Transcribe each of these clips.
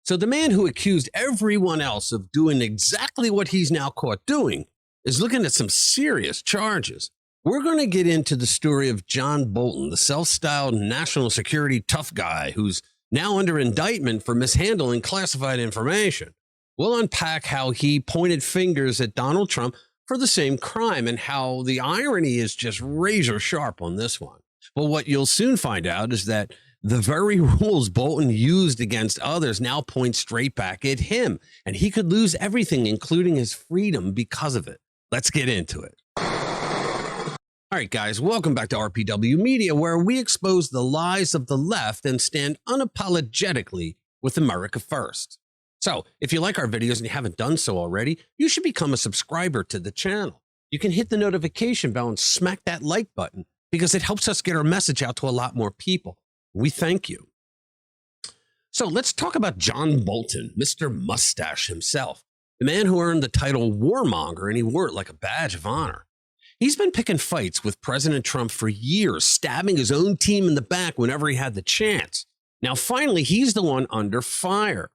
So the man who accused everyone else of doing exactly what he's now caught doing is looking at some serious charges. We're going to get into the story of John Bolton, the self-styled national security tough guy who's now under indictment for mishandling classified information. We'll unpack how he pointed fingers at Donald Trump for the same crime and how the irony is just razor sharp on this one. But what you'll soon find out is that the very rules Bolton used against others now point straight back at him, and he could lose everything, including his freedom, because of it. Let's get into it. All right, guys, welcome back to RPW Media, where we expose the lies of the left and stand unapologetically with America first. So if you like our videos and you haven't done so already, you should become a subscriber to the channel. You can hit the notification bell and smack that like button because it helps us get our message out to a lot more people. We thank you. So let's talk about John Bolton, Mr. Mustache himself, the man who earned the title warmonger, and he wore it like a badge of honor. He's been picking fights with President Trump for years, stabbing his own team in the back whenever he had the chance. Now, finally, he's the one under fire.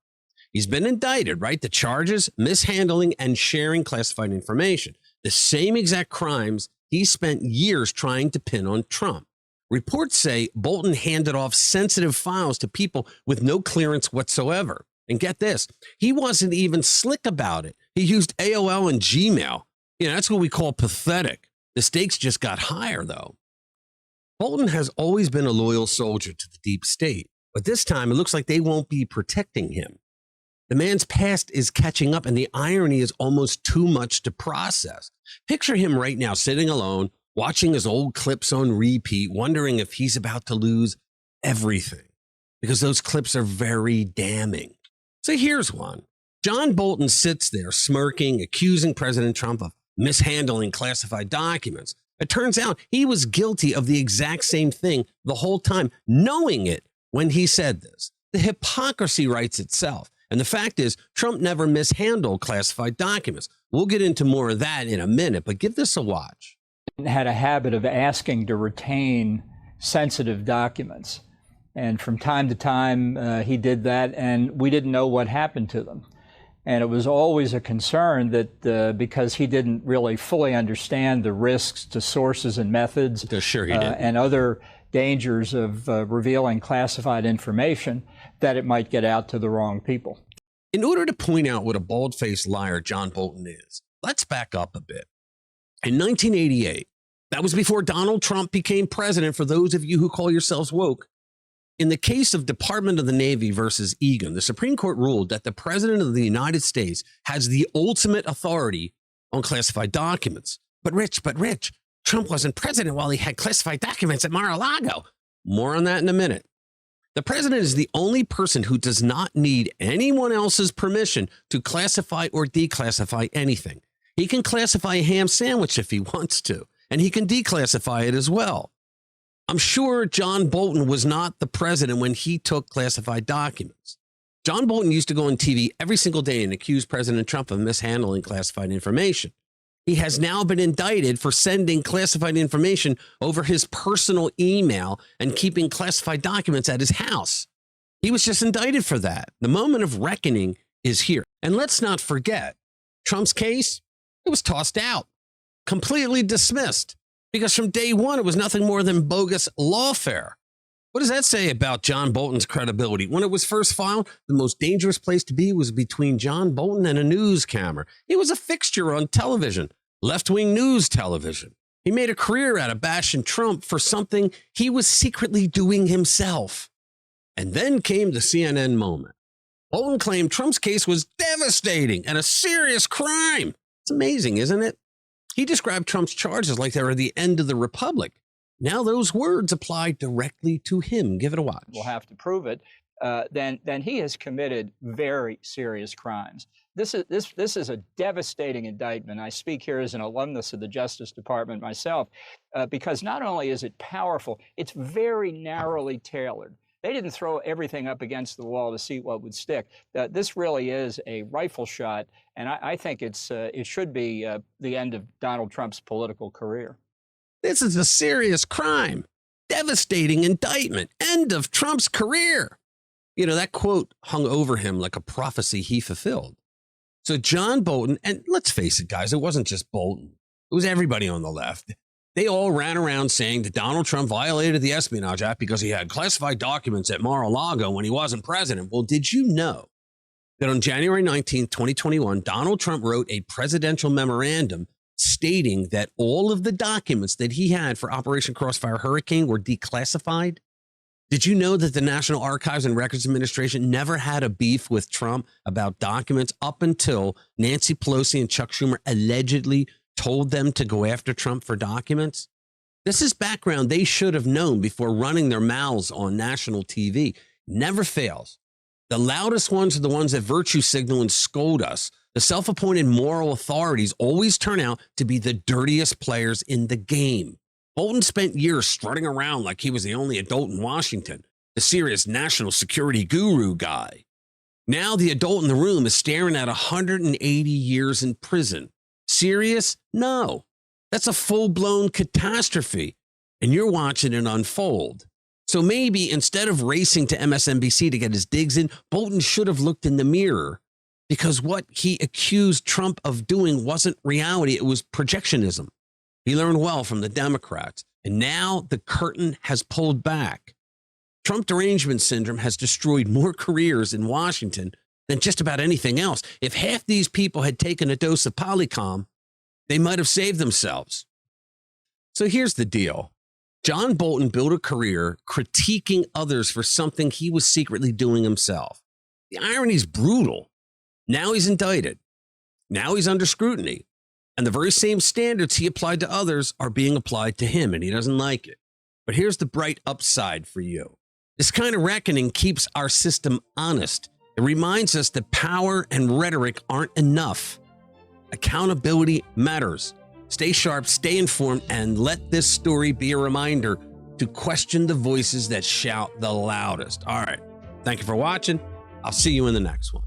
He's been indicted, right? The charges, mishandling and sharing classified information, the same exact crimes he spent years trying to pin on Trump. Reports say Bolton handed off sensitive files to people with no clearance whatsoever. And get this, he wasn't even slick about it. He used AOL and Gmail. You know, that's what we call pathetic. The stakes just got higher, though. Bolton has always been a loyal soldier to the deep state, but this time it looks like they won't be protecting him. The man's past is catching up, and the irony is almost too much to process. Picture him right now sitting alone, watching his old clips on repeat, wondering if he's about to lose everything, because those clips are very damning. So here's one. John Bolton sits there smirking, accusing President Trump of mishandling classified documents. It turns out he was guilty of the exact same thing the whole time, knowing it when he said this. The hypocrisy writes itself. And the fact is, Trump never mishandled classified documents. We'll get into more of that in a minute, but give this a watch. Had a habit of asking to retain sensitive documents. And from time to time, he did that, and we didn't know what happened to them. And it was always a concern that because he didn't really fully understand the risks to sources and methods Sure he did. And other dangers of revealing classified information, that it might get out to the wrong people. In order to point out what a bald-faced liar John Bolton is, let's back up a bit. In 1988, that was before Donald Trump became president, for those of you who call yourselves woke. In the case of Department of the Navy versus Egan, the Supreme Court ruled that the President of the United States has the ultimate authority on classified documents. But Rich, Trump wasn't president while he had classified documents at Mar-a-Lago. More on that in a minute. The president is the only person who does not need anyone else's permission to classify or declassify anything. He can classify a ham sandwich if he wants to, and he can declassify it as well. I'm sure John Bolton was not the president when he took classified documents. John Bolton used to go on TV every single day and accuse President Trump of mishandling classified information. He has now been indicted for sending classified information over his personal email and keeping classified documents at his house. He was just indicted for that. The moment of reckoning is here. And let's not forget, Trump's case, it was tossed out, completely dismissed, because from day one, it was nothing more than bogus lawfare. What does that say about John Bolton's credibility? When it was first filed, the most dangerous place to be was between John Bolton and a news camera. He was a fixture on television, left-wing news television. He made a career out of bashing Trump for something he was secretly doing himself. And then came the CNN moment. Bolton claimed Trump's case was devastating and a serious crime. It's amazing, isn't it? He described Trump's charges like they were the end of the republic. Now those words apply directly to him. Give it a watch. We'll have to prove it. Then he has committed very serious crimes. This is a devastating indictment. I speak here as an alumnus of the Justice Department myself, because not only is it powerful, it's very narrowly tailored. They didn't throw everything up against the wall to see what would stick. This really is a rifle shot, and I think it should be the end of Donald Trump's political career. This is a serious crime. Devastating indictment. End of Trump's career. You know, that quote hung over him like a prophecy he fulfilled. So John Bolton, and let's face it, guys, it wasn't just Bolton. It was everybody on the left. They all ran around saying that Donald Trump violated the Espionage Act because he had classified documents at Mar-a-Lago when he wasn't president. Well, did you know that on January 19th, 2021, Donald Trump wrote a presidential memorandum stating that all of the documents that he had for Operation Crossfire Hurricane were declassified? Did you know that the National Archives and Records Administration never had a beef with Trump about documents up until Nancy Pelosi and Chuck Schumer allegedly told them to go after Trump for documents? This is background they should have known before running their mouths on national TV. Never fails. The loudest ones are the ones that virtue signal and scold us. The self-appointed moral authorities always turn out to be the dirtiest players in the game. Bolton spent years strutting around like he was the only adult in Washington, the serious national security guru guy. Now the adult in the room is staring at 180 years in prison. Serious? No. That's a full-blown catastrophe, and you're watching it unfold. So maybe instead of racing to MSNBC to get his digs in, Bolton should have looked in the mirror, because what he accused Trump of doing wasn't reality, it was projectionism. He learned well from the Democrats, and now the curtain has pulled back. Trump derangement syndrome has destroyed more careers in Washington than just about anything else. If half these people had taken a dose of PoliCalm, they might have saved themselves. So here's the deal. John Bolton built a career critiquing others for something he was secretly doing himself. The irony is brutal. Now he's indicted. Now he's under scrutiny. And the very same standards he applied to others are being applied to him, and he doesn't like it. But here's the bright upside for you. This kind of reckoning keeps our system honest. It reminds us that power and rhetoric aren't enough. Accountability matters. Stay sharp, stay informed, and let this story be a reminder to question the voices that shout the loudest. All right. Thank you for watching. I'll see you in the next one.